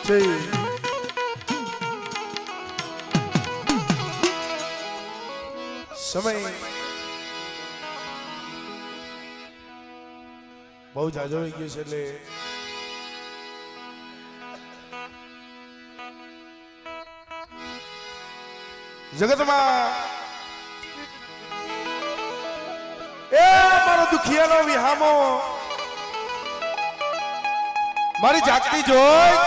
જય સમય બહુ જાજો થઈ ગયો છે એટલે જગતમાં એ મારો દુખિયાનો વિહામો મારી જાગતી જોઈ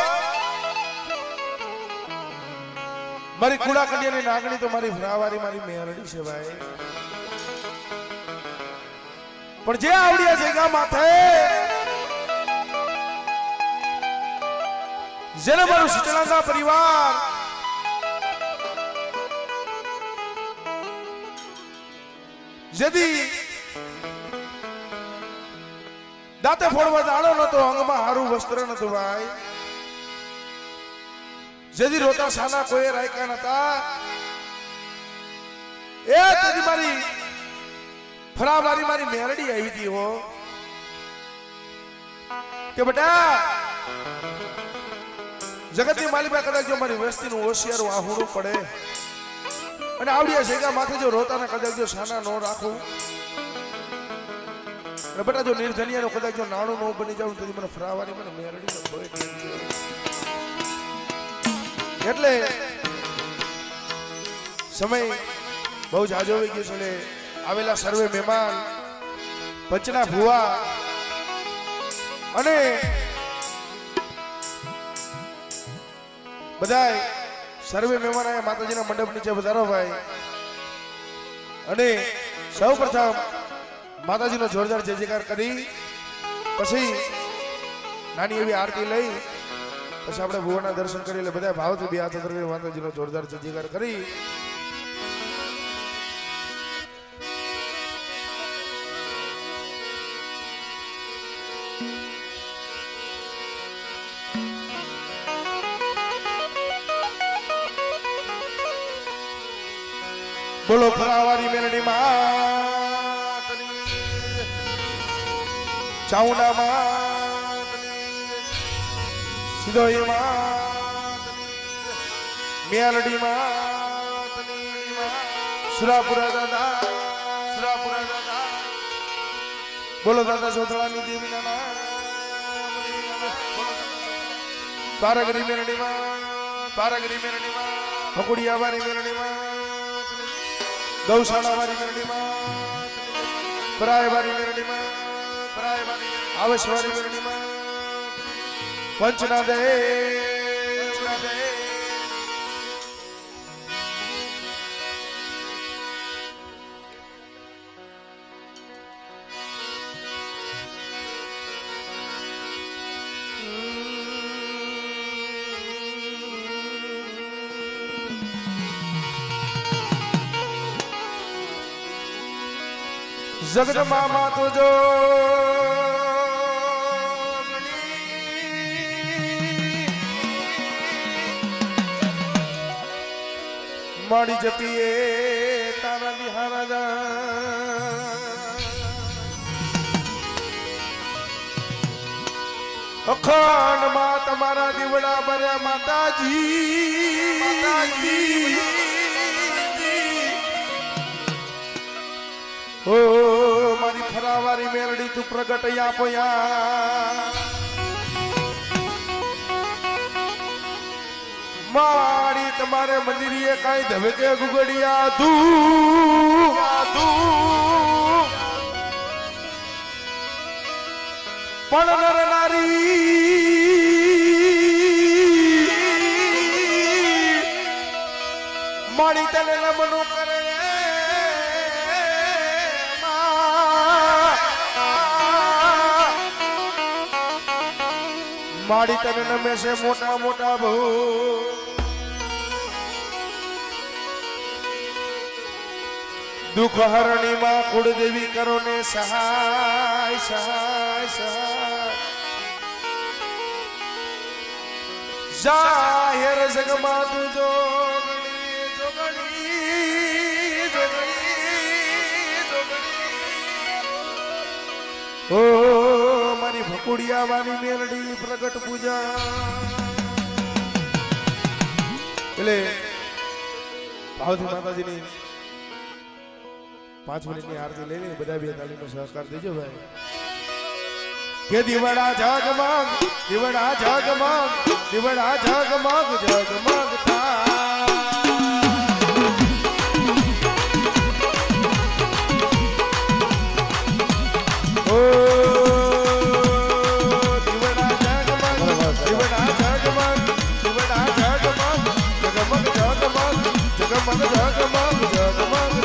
મારી કુડા કડિયાની નાગણી તો મારી ભરાવારી મારી મેરડી છે ભાઈ પણ જે આવડિયા જગ્યા માથે જેને મારું શીતળાના પરિવાર જેદી દાંતે ફોડવા દાણો નતો અંગમાં હારું વસ્ત્ર નતું ભાઈ જેદી રોતા સાના કોઈ રાયકા નતા એ તેદી મારી ફરાવારી મારી મેરડી આવી હતી હો કે બેટા જગતની માલિકા કદાચ જો મારી વસ્તીનું હોશિયારું આહુડું પડે અને આવડિયા શેગા માથે જો રોતાને કદાચ જો સાના નો રાખું અને બેટા જો નિર્ધનિયાનો કદાચ જો નાણું નો બની જાઉં તો મને ફરાવારી મને મેરડી એટલે સમય બહુ જાજો થઈ ગયો છે એટલે આવેલા સર્વે મહેમાન પંચના ભુવા અને બધાય સર્વે મહેમાન આયા માતાજીના મંડપ નીચે વધારો ભાઈ અને સૌ પ્રથમ માતાજીનો જોરદાર જય જયકાર કરી પછી નાની એવી આરતી લઈ પછી આપણે ભુવાના દર્શન કરી એટલે બધા ભાવથી બે હાથ કરી માતાજીનો જોરદાર જય જયકાર કરી બોલો ફરાવારી મેરડી માતની ચાઉંડા માતની સિદોઈ માતની મેરડી માતની સુરાપુરા દાદા બોલો દાદા સોતળાની દેવીના નામ પારગરી મેરડી માં ફકુડિયા વારી મેરડી માં ગૌશાળા વાળી મેરડીમાં પરાય વાળી મેરડીમાં આવશ વાળી મેરડીમાં પંચના દે જગત મામા તુજો માડી જપીએ તારા બિહારા અખંડ માં તમારા દીવડા ભર્યા માતાજી ઓ મારી ફરાવારી મેરડી તું પ્રગટ આપયા મારી તમારે મંદિરીએ કાઈ ધબકે ગુગડિયા તું પણ નર નારી મારી તને નમનું કરે માડી તને નમે છે મોટા મોટા બહુ દુઃખ હરણી માં કુળદેવી કરો ને સહાય સહાય સહાય જાહેર જગમાં તું જોગણી જોગણી જોગણી ઓ મારી ભકુડિયા વાળી મેરડી પ્રગટ પૂજા એટલે ભાવથી માતાજીની 5 મિનિટની આરતી લઈને બધા બે તાલીનો સહકાર દેજો ભાઈ કે દીવડા જગમગ દીવડા જગમગ દીવડા જગમગ જગમગ થાય ઓ દીવડા જગમગ દીવડા જગમગ દીવડા જગમગ જગમગ જગમગ જગમગ જગમગ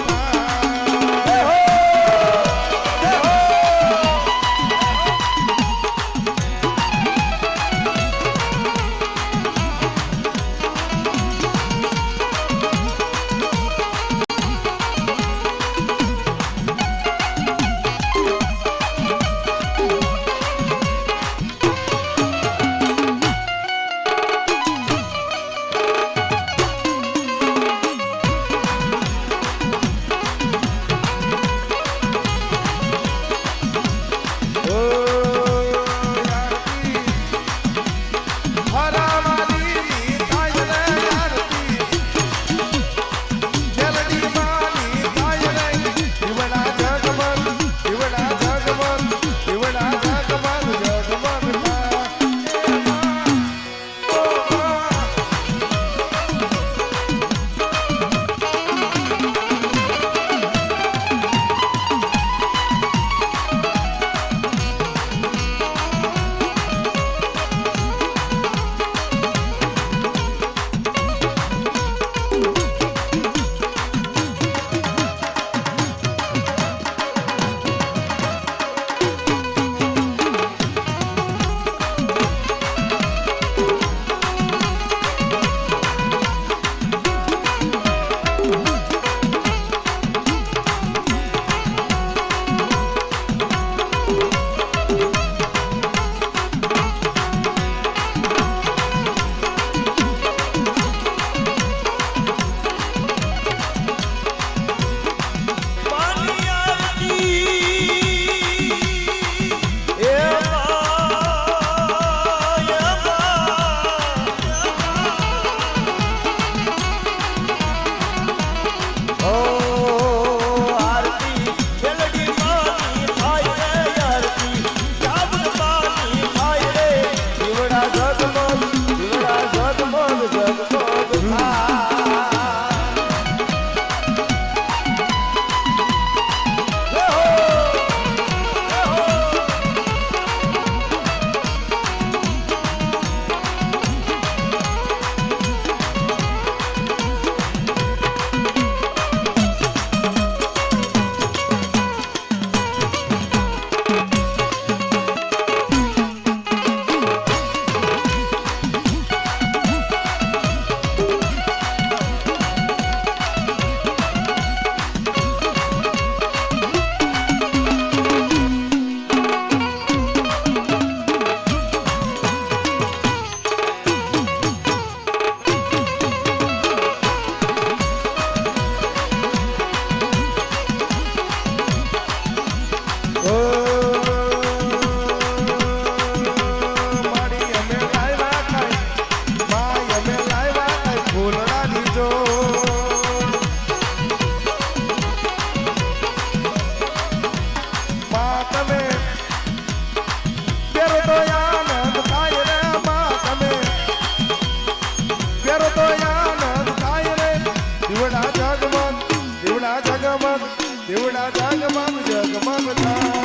જગમગ દીવડા જગમગ જગમગ થાય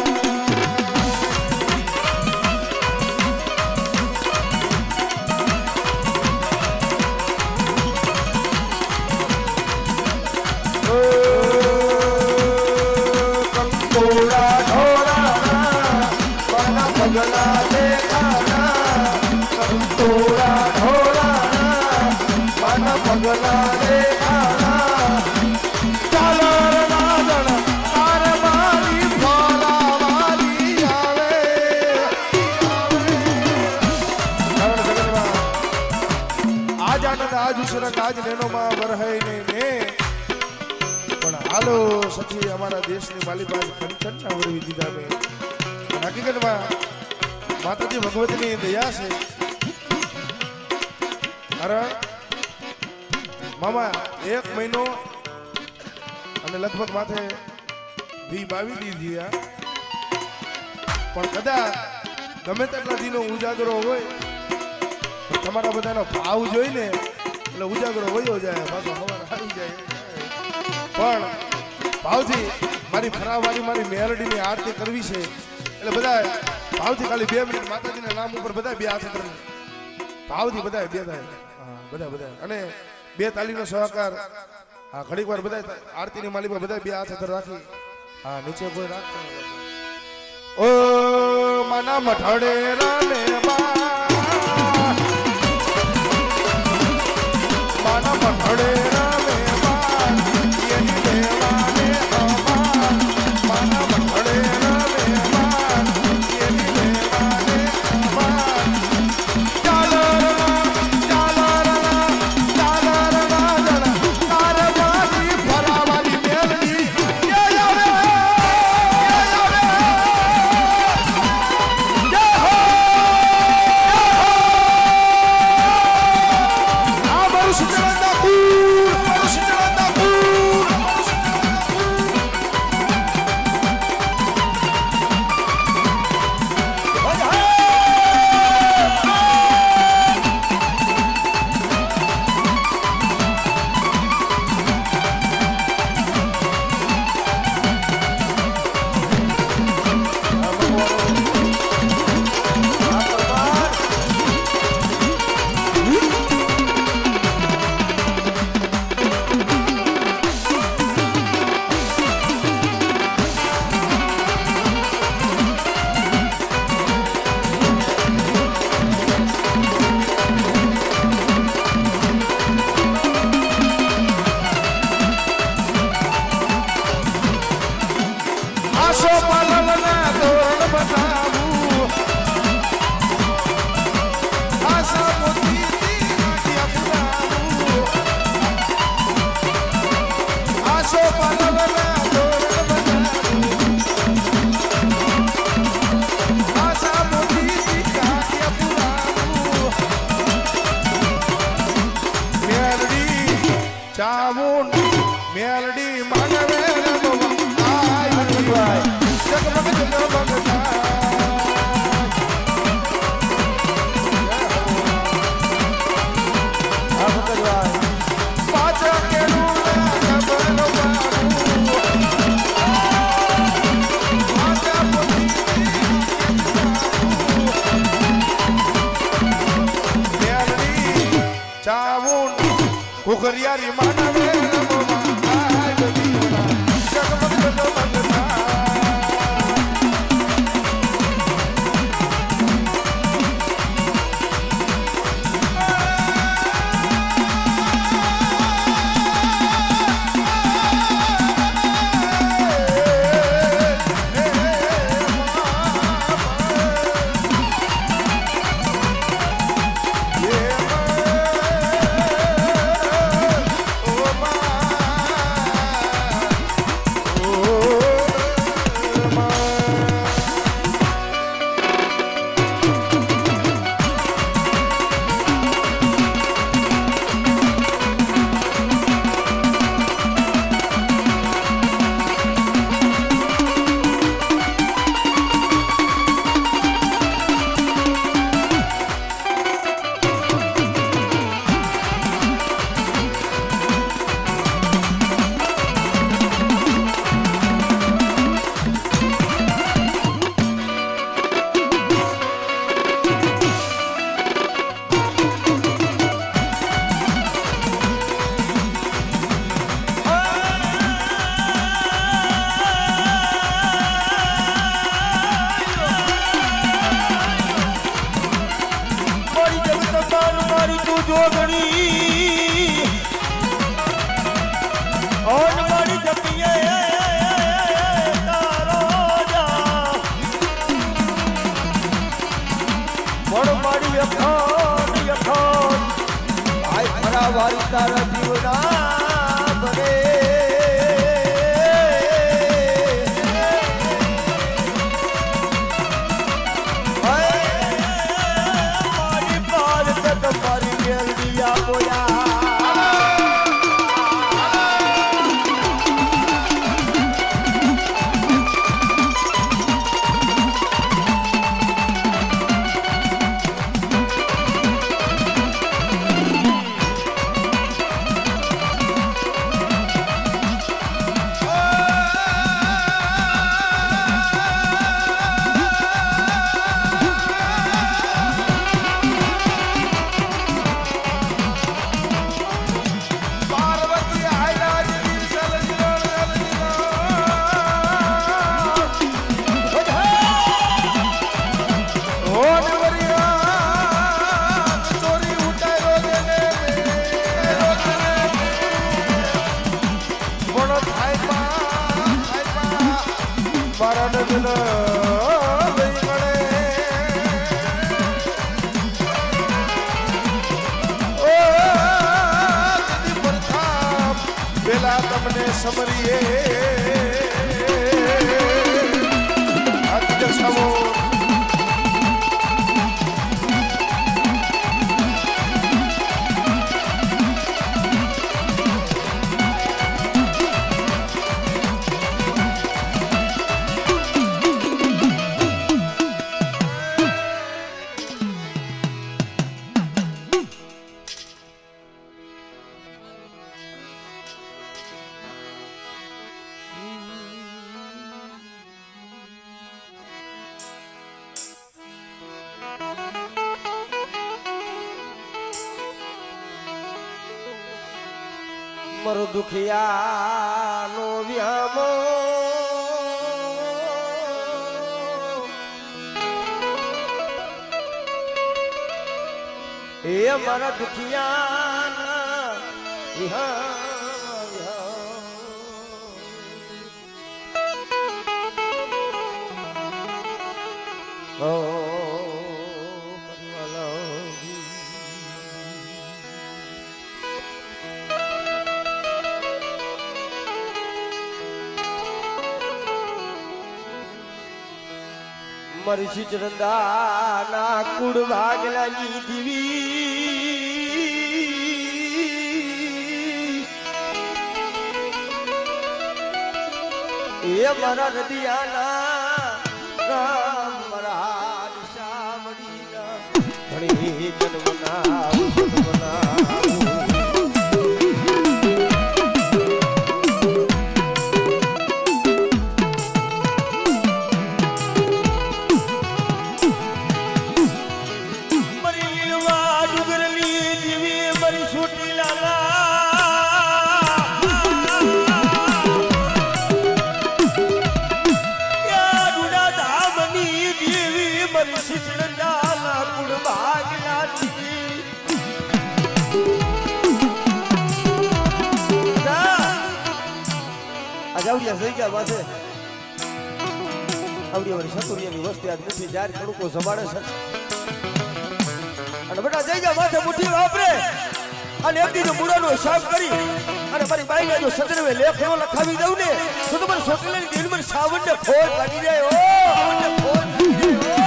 કંકોડા ઢોળાના બના પગલા દેખાના કંકોડા ઢોળાના બના પગલા દેખાના આજ ઉસરક આજ લેનો માં વરહઈ ને પણ હાલો સખી અમારા દેશની માલિબાજ કંચન ના વરવી દીધા મે હકીકતમાં માતાજી ભગવતીની દયા છે અરે મામા 1 મહિનો અને લગભગ માથે 22 દી થયા, પણ કદાચ ગમે તેટલા દિનો ઉજાગરો હોય પણ તમારા બધાનો ભાવ જોઈને એટલે ઉજાગરો વયો જાય, પાછો સવારે આવી જાય. પણ ભાવથી મારી ફરાવાળી મારી મેલડીની આરતી કરવી છે એટલે બધા ભાવથી ખાલી 2 મિનિટ માતાજીના નામ ઉપર બધા બે હાથ કરે, ભાવથી બધા બે થાય. હા બધા અને 2 તાલીનો સહકાર. હા ઘડીક વાર બધા આરતીની માલી પર બધા બે હાથ અંદર રાખી. હા નીચે કોઈ રાખતો ઓ માના મઠડે રાને માના મઠડે રાને એની દેવાને અમાન માના મઠડે રાને એની દેવાને અમાન ચાલો ચાવું મેલડી માનવે આય ભાઈ જગમગ જગમગ પાછા કેળું મેલડી ચાવું ઉખરિયારી માનવે આય જગમગ જગમગ વારી તારા જીવના બને મારી પાર તક મારી મેલડી બોયા રામને સમરીએ હાથ દર્શાવો મરો દુખિયાનો વ્યામો એ મારા દુખિયાના મારી ચિચરંદાના કુડ ભાગલાની દીવી એ મારા નદિયાના રામ મારા દિશામણીના ઘણી જન્મના આવડિયા પાસે આવડિયા વાળી સતુરિયાની વસ્તી આજ નથી જાર ખડુકો સંભાળે છે અને બેટા જઈ જા માથે મુઠ્ઠી વાપરે અને એક દીનો મૂળાનો હિસાબ કરી અને મારી બાઈને જો સદરવે લેખો લખાવી દઉં ને તો તમારે સોટલેની દિલમાં સાવણને ખોટ લાગી જાય ઓ સાવણને ખોટ લાગી જાય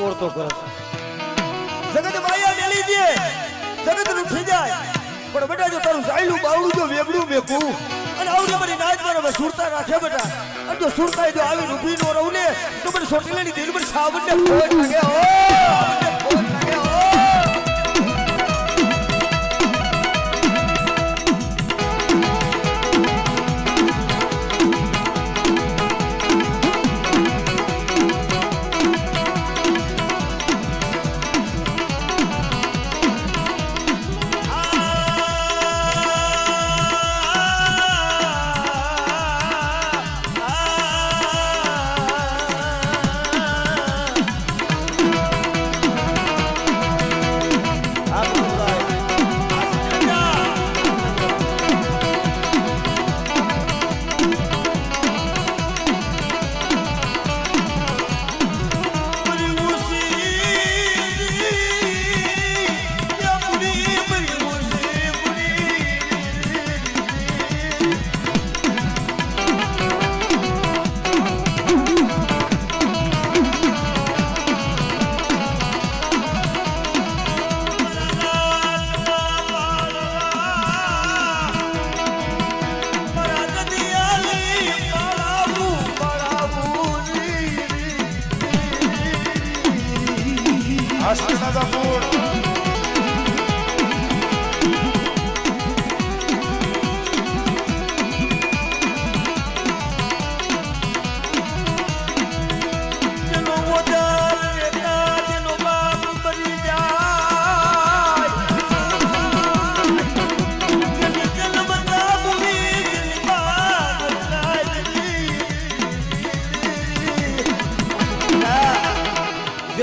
ઓળતો કરે જગત માયા મેલી દે જગત રૂઠી જાય પણ બેટા જો તારું સાયલું બાવડું જો વેગડું મેકું અને આવડે મારી નાચ પર સુરતા રાખે બેટા અને જો સુરતા જો આવી રૂઠી નો રહું ને તો મને સોટલેની દિલ પર સાવણને ખોટ લાગે ઓ ખોટ લાગે ઓ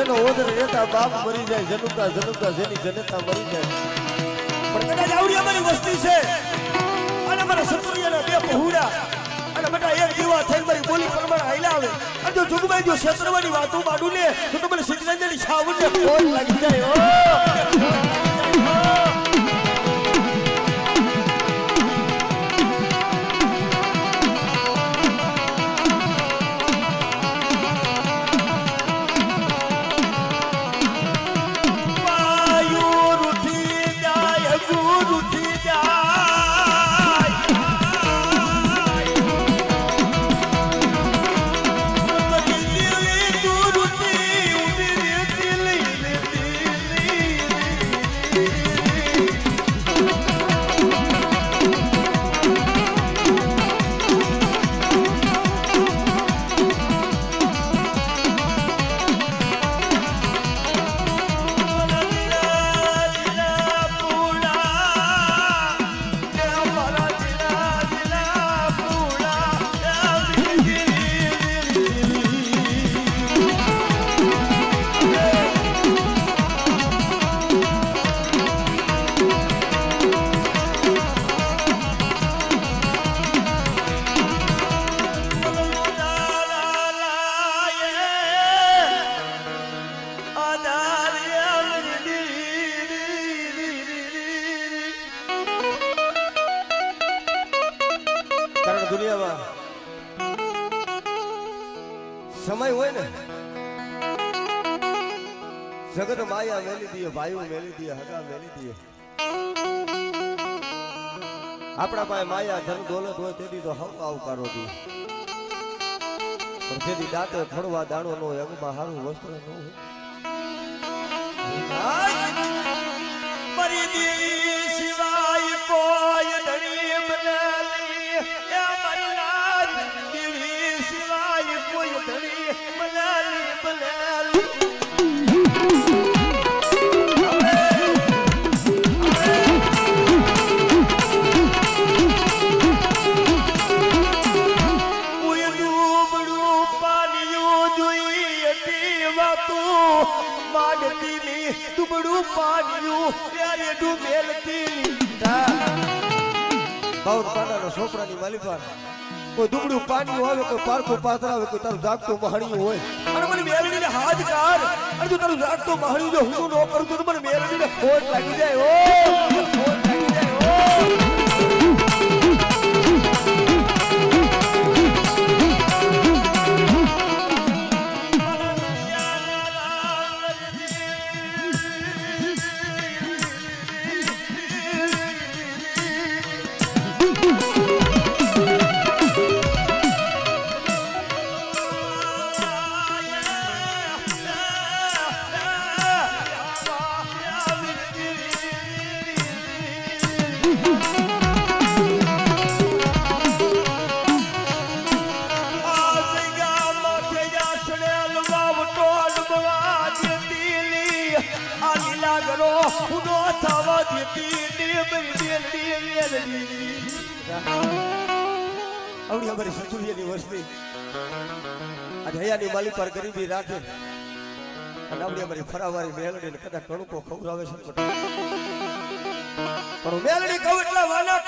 જેનો ઓદર રહેતા બાપ મરી જાય જનુકા જનુકા જેની જનતા મરી જાય પણ કદાચ આવડી અમારી વસ્તી છે અને મારા સતુરિયાના બે પહોળા અને બેટા એક દીવા થઈને મારી બોલી પ્રમાણે હાઈલા આવે અને જો જુગભાઈ જો ક્ષેત્રવાની વાતો માંડું ને તો તમને સિદ્ધરાજની છાવને ફોન લાગી જાય ઓ સમય હોય ને જગત માયા મેલી દીએ ભાઈઓ મેલી દીએ હગા મેલી દીએ આપણા પાસે માયા ધન દોલત હોય તેથી તો હવ આવકારો દી પણ જેથી દાંતે ફળવા દાણો નો અગમાં હારું વસ્ત્ર નો મરી દી સિવાય કોઈ ધણી બનેલી એ મરનાર દીવી સિવાય કોઈ ધણી બનેલી બનેલી દુબડું પાડ્યું ત્યારે ડૂબેલતી બાઉર પાડાનો છોકરાની માલિપાર કોઈ દુબડું પાડ્યું આવે કોઈ પારકું પાત્ર આવે કોઈ તારું જાગતું મહાણિયું હોય અને મને મેલડીને હાથ કાઢ અને જો તારું જાગતું મહાણિયું જો હું ન કરું તો મને મેલડીને ખોટ લાગી જાય ઓ ખોટ લાગી જાય ઓ આવડી અમારી સચુરિયાની વસ્તી આ હૈયાની માલી પર ગરીબી રાખે અને આવડી અમારી ફરાવારી મેલડીને કદાચ કણુકો ખવડાવે છે પણ મેલડી કહું એટલા વાના